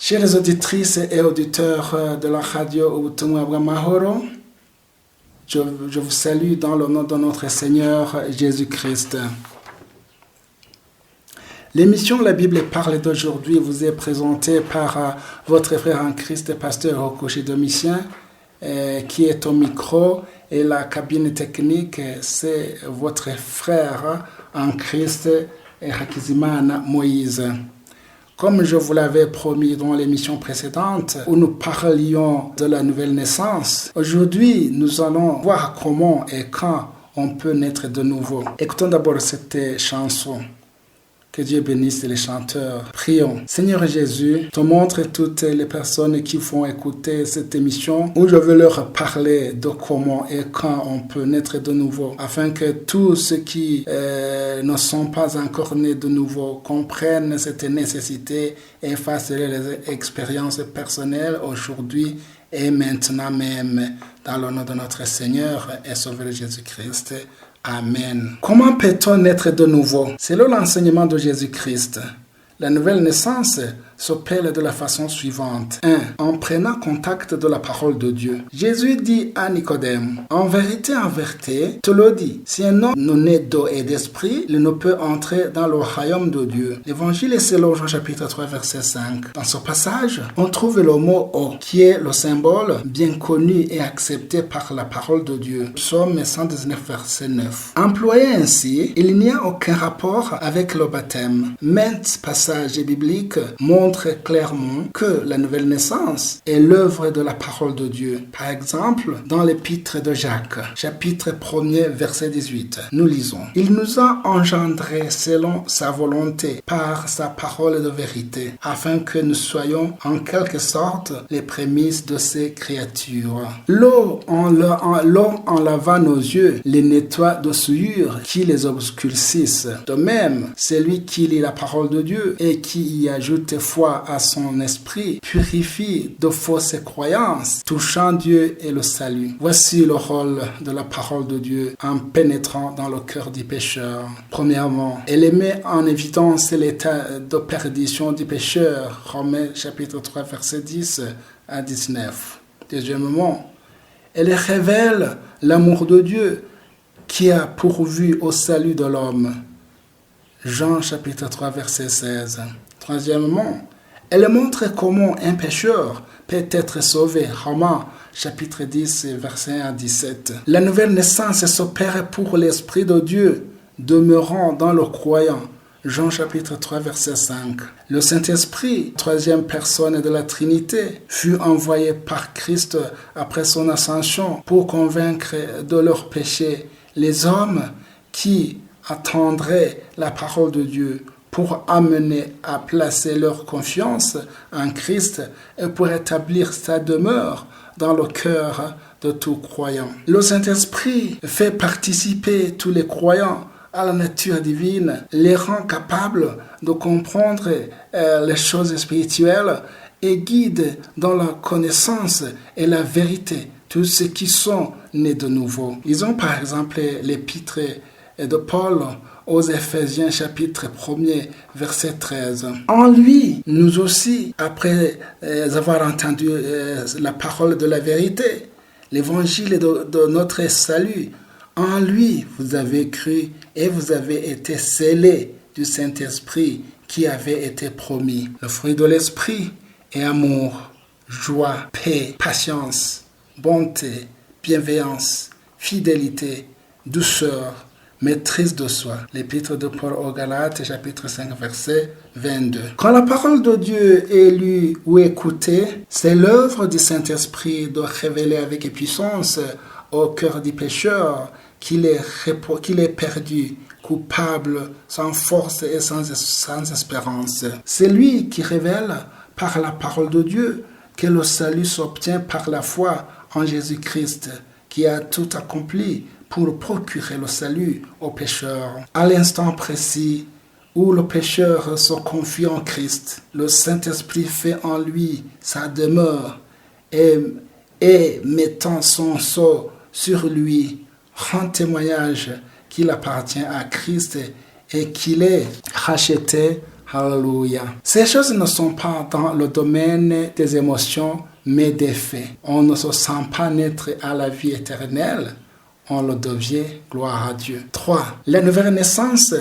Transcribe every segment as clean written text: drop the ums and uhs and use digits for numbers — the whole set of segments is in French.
Chères auditrices et auditeurs de la radio Ubutumwa bw'Amahoro, je vous salue dans le nom de notre Seigneur Jésus-Christ. L'émission La Bible parle d'aujourd'hui vous est présentée par votre frère en Christ, pasteur Rokoshi Domitien, qui est au micro, et la cabine technique, c'est votre frère en Christ, Hakizimana Moïse. Comme je vous l'avais promis dans l'émission précédente, où nous parlions de la nouvelle naissance, aujourd'hui, nous allons voir comment et quand on peut naître de nouveau. Écoutons d'abord cette chanson. Que Dieu bénisse les chanteurs. Prions. Seigneur Jésus, te montre toutes les personnes qui vont écouter cette émission où je veux leur parler de comment et quand on peut naître de nouveau, afin que tous ceux qui ne sont pas encore nés de nouveau comprennent cette nécessité et fassent les expériences personnelles aujourd'hui et maintenant même, dans le nom de notre Seigneur et Sauveur Jésus-Christ. Amen. Comment peut-on naître de nouveau? Selon l'enseignement de Jésus-Christ, la nouvelle naissance s'opère de la façon suivante. 1. En prenant contact de la parole de Dieu. Jésus dit à Nicodème, en vérité, te le dis, si un homme non né d'eau et d'esprit, il ne peut entrer dans le royaume de Dieu. L'évangile est selon Jean chapitre 3 verset 5. Dans ce passage, on trouve le mot eau, qui est le symbole bien connu et accepté par la parole de Dieu. Psaume 119 verset 9. Employé ainsi, il n'y a aucun rapport avec le baptême. Maintes passages bibliques montre clairement que la nouvelle naissance est l'œuvre de la parole de Dieu. Par exemple, dans l'épître de Jacques, chapitre 1er, verset 18, nous lisons « Il nous a engendrés selon sa volonté, par sa parole de vérité, afin que nous soyons en quelque sorte les prémices de ses créatures. L'eau en lavant nos yeux les nettoie de souillures qui les obscurcissent. De même, celui qui lit la parole de Dieu et qui y ajoute foi à son esprit, purifie de fausses croyances, touchant Dieu et le salut. Voici le rôle de la parole de Dieu en pénétrant dans le cœur du pécheur. Premièrement, elle met en évidence l'état de perdition du pécheur. Romains chapitre 3 verset 10 à 19. Deuxièmement, elle révèle l'amour de Dieu qui a pourvu au salut de l'homme. Jean chapitre 3 verset 16. Troisièmement, elle montre comment un pécheur peut être sauvé. Romains chapitre 10 verset 1 à 17. La nouvelle naissance s'opère pour l'Esprit de Dieu demeurant dans le croyant. Jean chapitre 3 verset 5. Le Saint-Esprit, troisième personne de la Trinité, fut envoyé par Christ après son ascension pour convaincre de leurs péchés les hommes qui attendraient la parole de Dieu, pour amener à placer leur confiance en Christ et pour établir sa demeure dans le cœur de tout croyant. Le Saint-Esprit fait participer tous les croyants à la nature divine, les rend capables de comprendre les choses spirituelles et guide dans la connaissance et la vérité tous ceux qui sont nés de nouveau. Lisons par exemple l'épître de Paul aux Éphésiens chapitre 1er verset 13. En lui, nous aussi, après avoir entendu la parole de la vérité, l'évangile de notre salut, en lui vous avez cru et vous avez été scellés du Saint-Esprit qui avait été promis. Le fruit de l'Esprit est amour, joie, paix, patience, bonté, bienveillance, fidélité, douceur, maîtrise de soi. L'épître de Paul aux Galates, chapitre 5, verset 22. Quand la parole de Dieu est lue ou écoutée, c'est l'œuvre du Saint-Esprit de révéler avec puissance au cœur du pécheur qu'il est perdu, coupable, sans force et sans espérance. C'est lui qui révèle par la parole de Dieu que le salut s'obtient par la foi en Jésus-Christ, qui a tout accompli pour procurer le salut aux pécheurs. À l'instant précis où le pécheur se confie en Christ, le Saint-Esprit fait en lui sa demeure et mettant son sceau sur lui, rend témoignage qu'il appartient à Christ et qu'il est racheté Alléluia. Ces choses ne sont pas dans le domaine des émotions, mais des faits. On ne se sent pas naître à la vie éternelle, on le devient, gloire à Dieu. 3. La nouvelle naissance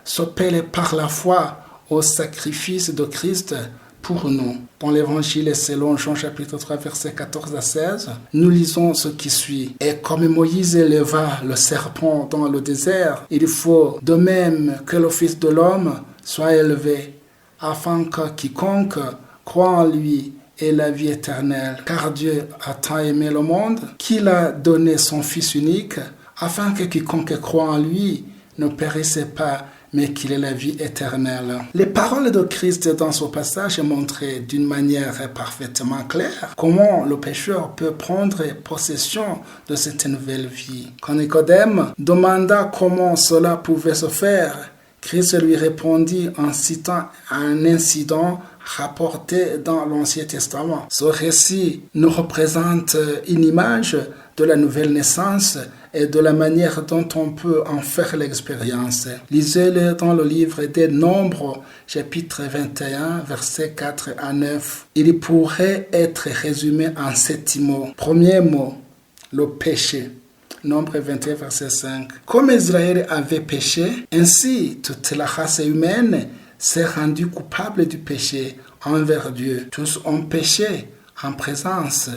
s'opère par la foi au sacrifice de Christ pour nous. Dans l'évangile selon Jean chapitre 3 versets 14 à 16, nous lisons ce qui suit. Et comme Moïse éleva le serpent dans le désert, il faut de même que le Fils de l'homme soit élevé, afin que quiconque croit en lui ait la vie éternelle. Car Dieu a tant aimé le monde qu'il a donné son Fils unique, afin que quiconque croit en lui ne périsse pas, mais qu'il ait la vie éternelle. Les paroles de Christ dans ce passage montraient d'une manière parfaitement claire comment le pécheur peut prendre possession de cette nouvelle vie. Quand Nicodème demanda comment cela pouvait se faire, Christ lui répondit en citant un incident rapporté dans l'Ancien Testament. Ce récit nous représente une image de la nouvelle naissance et de la manière dont on peut en faire l'expérience. Lisez-le dans le livre des Nombres, chapitre 21, versets 4 à 9. Il pourrait être résumé en 7 mots. Premier mot, le péché. Nombre 21, verset 5. Comme Israël avait péché, ainsi toute la race humaine s'est rendue coupable du péché envers Dieu. Tous ont péché en présence,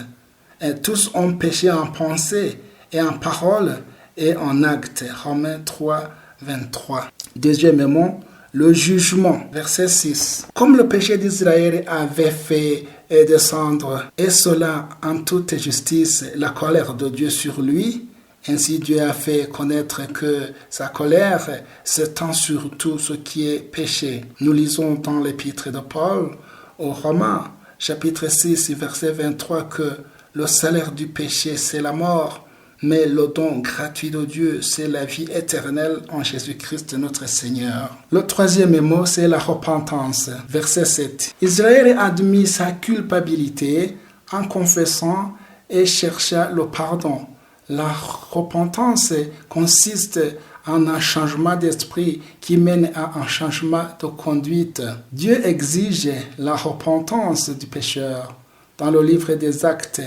et tous ont péché en pensée et en parole et en acte. Romains 3, 23. Deuxièmement, le jugement, verset 6. Comme le péché d'Israël avait fait descendre, et cela en toute justice, la colère de Dieu sur lui, ainsi Dieu a fait connaître que sa colère s'étend sur tout ce qui est péché. Nous lisons dans l'épître de Paul aux Romains, chapitre 6, verset 23, que le salaire du péché, c'est la mort, mais le don gratuit de Dieu, c'est la vie éternelle en Jésus-Christ notre Seigneur. Le troisième mot, c'est la repentance. Verset 7. Israël admit sa culpabilité en confessant et chercha le pardon. La repentance consiste en un changement d'esprit qui mène à un changement de conduite. Dieu exige la repentance du pécheur. Dans le livre des Actes,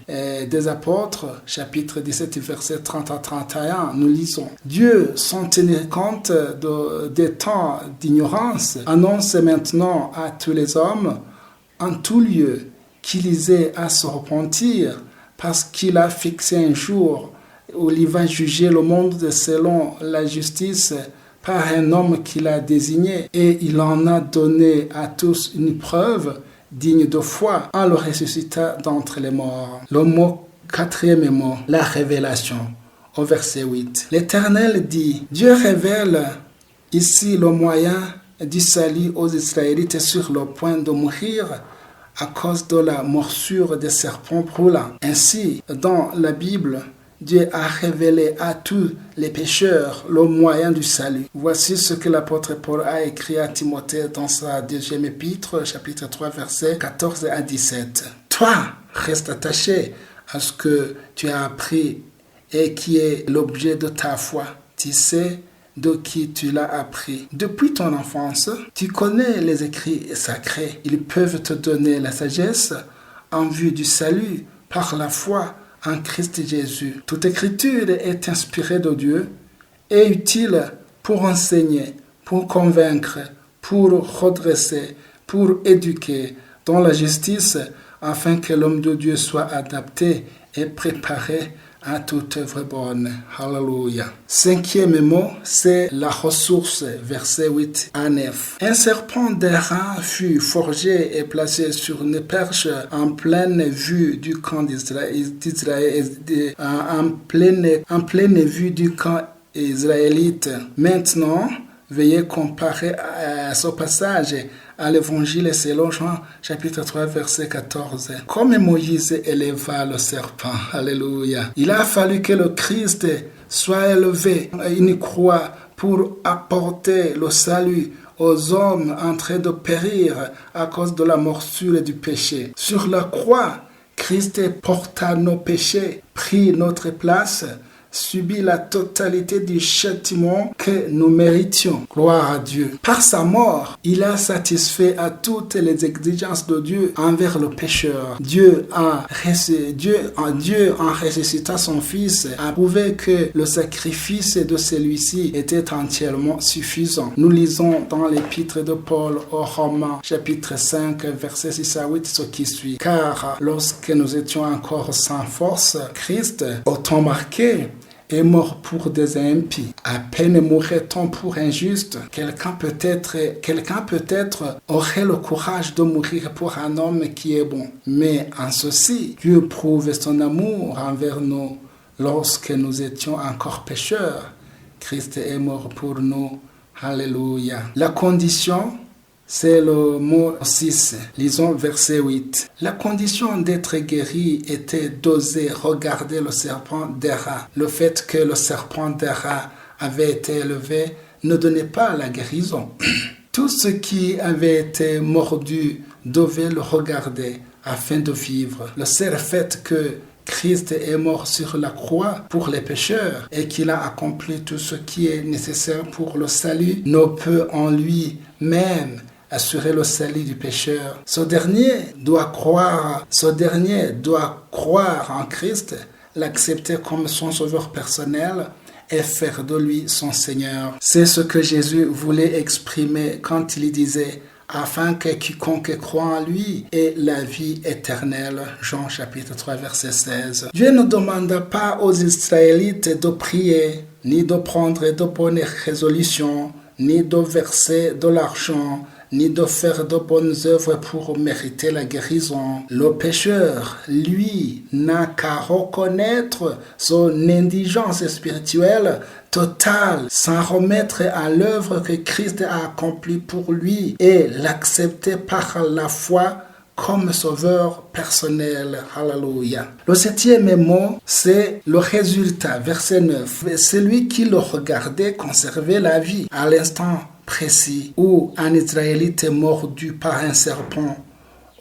des Apôtres, chapitre 17, verset 30 à 31, nous lisons « Dieu, sans tenir compte des temps d'ignorance, annonce maintenant à tous les hommes, en tout lieu, qu'il ait à se repentir, parce qu'il a fixé un jour où il va juger le monde selon la justice par un homme qu'il a désigné, et il en a donné à tous une preuve digne de foi en le ressuscitant d'entre les morts. Le quatrième mot, la révélation, au verset 8. L'Éternel dit, Dieu révèle ici le moyen du salut aux Israélites sur le point de mourir à cause de la morsure des serpents brûlants. Ainsi, dans la Bible, Dieu a révélé à tous les pécheurs le moyen du salut. Voici ce que l'apôtre Paul a écrit à Timothée dans sa deuxième épître, chapitre 3, versets 14 à 17. Toi, reste attaché à ce que tu as appris et qui est l'objet de ta foi. Tu sais de qui tu l'as appris. Depuis ton enfance, tu connais les écrits sacrés. Ils peuvent te donner la sagesse en vue du salut par la foi en Christ Jésus. Toute écriture est inspirée de Dieu et utile pour enseigner, pour convaincre, pour redresser, pour éduquer dans la justice, afin que l'homme de Dieu soit adapté et préparé à toute œuvre bonne. Alléluia. Cinquième mot, c'est la ressource, versets 8 à 9. Un serpent d'airain fut forgé et placé sur une perche en pleine vue du camp d'Israël, en pleine vue du camp israélite. Maintenant, veuillez comparer à ce passage à l'évangile selon Jean, chapitre 3, verset 14. Comme Moïse éleva le serpent, alléluia, il a fallu que le Christ soit élevé à une croix pour apporter le salut aux hommes en train de périr à cause de la morsure du péché. Sur la croix, Christ porta nos péchés, prit notre place. subi la totalité du châtiment que nous méritions. Gloire à Dieu. Par sa mort, il a satisfait à toutes les exigences de Dieu envers le pécheur. Dieu, en ressuscitant son Fils, a prouvé que le sacrifice de celui-ci était entièrement suffisant. Nous lisons dans l'épître de Paul aux Romains, chapitre 5, versets 6 à 8, ce qui suit. Car lorsque nous étions encore sans force, Christ, au temps marqué, est mort pour des impies. À peine mourrait-on pour un juste. Quelqu'un peut-être aurait le courage de mourir pour un homme qui est bon. Mais en ceci, Dieu prouve son amour envers nous. Lorsque nous étions encore pécheurs, Christ est mort pour nous. Alléluia. La condition, c'est le mot 6. Lisons verset 8. La condition d'être guéri était d'oser regarder le serpent d'airain. Le fait que le serpent d'airain avait été élevé ne donnait pas la guérison. Tous ceux qui avaient été mordus devaient le regarder afin de vivre. Le seul fait que Christ est mort sur la croix pour les pécheurs et qu'il a accompli tout ce qui est nécessaire pour le salut ne peut en lui-même assurer le salut du pécheur. Ce dernier doit croire en Christ, l'accepter comme son sauveur personnel et faire de lui son Seigneur. C'est ce que Jésus voulait exprimer quand il disait « afin que quiconque croit en lui ait la vie éternelle ». Jean chapitre 3 verset 16. Dieu ne demanda pas aux Israélites de prier, ni de prendre de bonnes résolutions, ni de verser de l'argent, ni de faire de bonnes œuvres pour mériter la guérison. Le pécheur, lui, n'a qu'à reconnaître son indigence spirituelle totale, s'en remettre à l'œuvre que Christ a accomplie pour lui et l'accepter par la foi comme sauveur personnel. Alléluia. Le 7e mot, c'est le résultat. Verset 9. Celui qui le regardait conservait la vie. À l'instant précis où un Israélite est mordu par un serpent,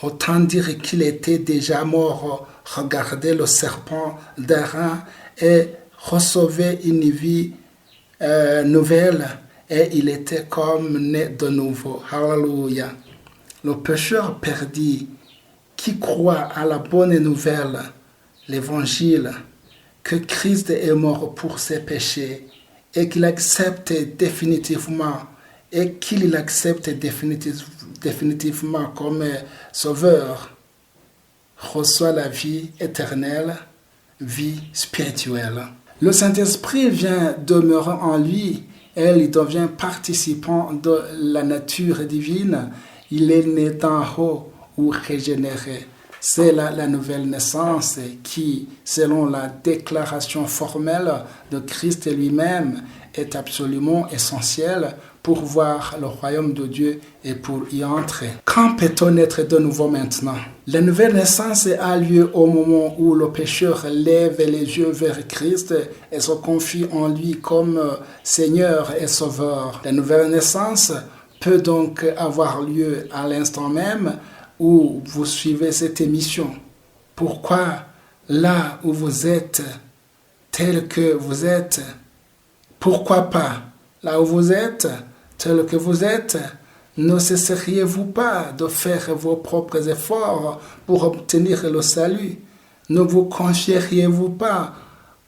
autant dire qu'il était déjà mort. Regardez le serpent d'airain et recevait une vie nouvelle et il était comme né de nouveau. Alléluia. Le pécheur perdu qui croit à la bonne nouvelle, l'évangile, que Christ est mort pour ses péchés et qu'il accepte définitivement comme sauveur, reçoit la vie éternelle, vie spirituelle. Le Saint-Esprit vient demeurer en lui et il devient participant de la nature divine. Il est né d'en haut ou régénéré. C'est la nouvelle naissance qui, selon la déclaration formelle de Christ lui-même, est absolument essentielle pour voir le royaume de Dieu et pour y entrer. Quand peut-on naître de nouveau maintenant? La nouvelle naissance a lieu au moment où le pécheur lève les yeux vers Christ et se confie en lui comme Seigneur et Sauveur. La nouvelle naissance peut donc avoir lieu à l'instant même où vous suivez cette émission. Pourquoi là où vous êtes, tel que vous êtes, pourquoi pas là où vous êtes, tel que vous êtes, ne cesseriez-vous pas de faire vos propres efforts pour obtenir le salut? Ne vous confieriez-vous pas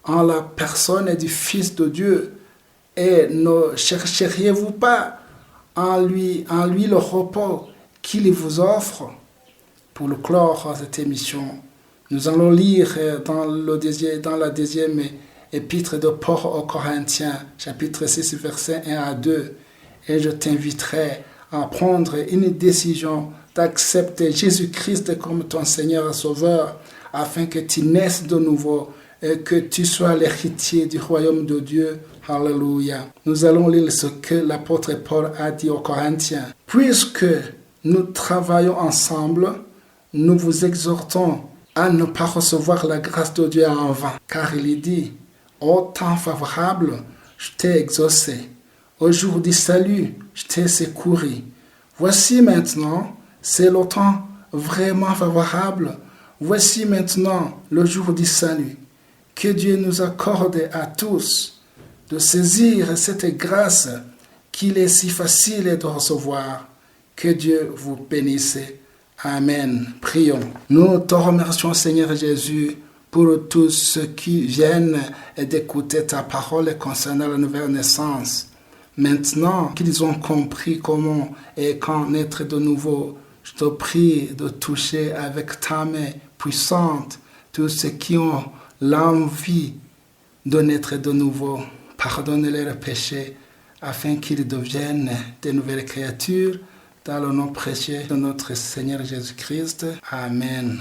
en la personne du Fils de Dieu et ne chercheriez-vous pas en lui le repos qu'il vous offre? Pour le clore de cette émission, nous allons lire dans la deuxième épître de Paul aux Corinthiens, chapitre 6, versets 1 à 2. Et je t'inviterai à prendre une décision d'accepter Jésus-Christ comme ton Seigneur et Sauveur, afin que tu naisses de nouveau et que tu sois l'héritier du royaume de Dieu. Alléluia. Nous allons lire ce que l'apôtre Paul a dit aux Corinthiens. Puisque nous travaillons ensemble, nous vous exhortons à ne pas recevoir la grâce de Dieu en vain. Car il dit, au temps favorable, je t'ai exaucé. Au jour du salut, je t'ai secouru. Voici maintenant, c'est le temps vraiment favorable. Voici maintenant le jour du salut. Que Dieu nous accorde à tous de saisir cette grâce qu'il est si facile de recevoir. Que Dieu vous bénisse. Amen. Prions. Nous te remercions, Seigneur Jésus, pour tous ceux qui viennent d'écouter ta parole concernant la nouvelle naissance. Maintenant qu'ils ont compris comment et quand naître de nouveau, je te prie de toucher avec ta main puissante tous ceux qui ont l'envie de naître de nouveau. Pardonne leurs péchés afin qu'ils deviennent de nouvelles créatures. Dans le nom précieux de notre Seigneur Jésus-Christ. Amen.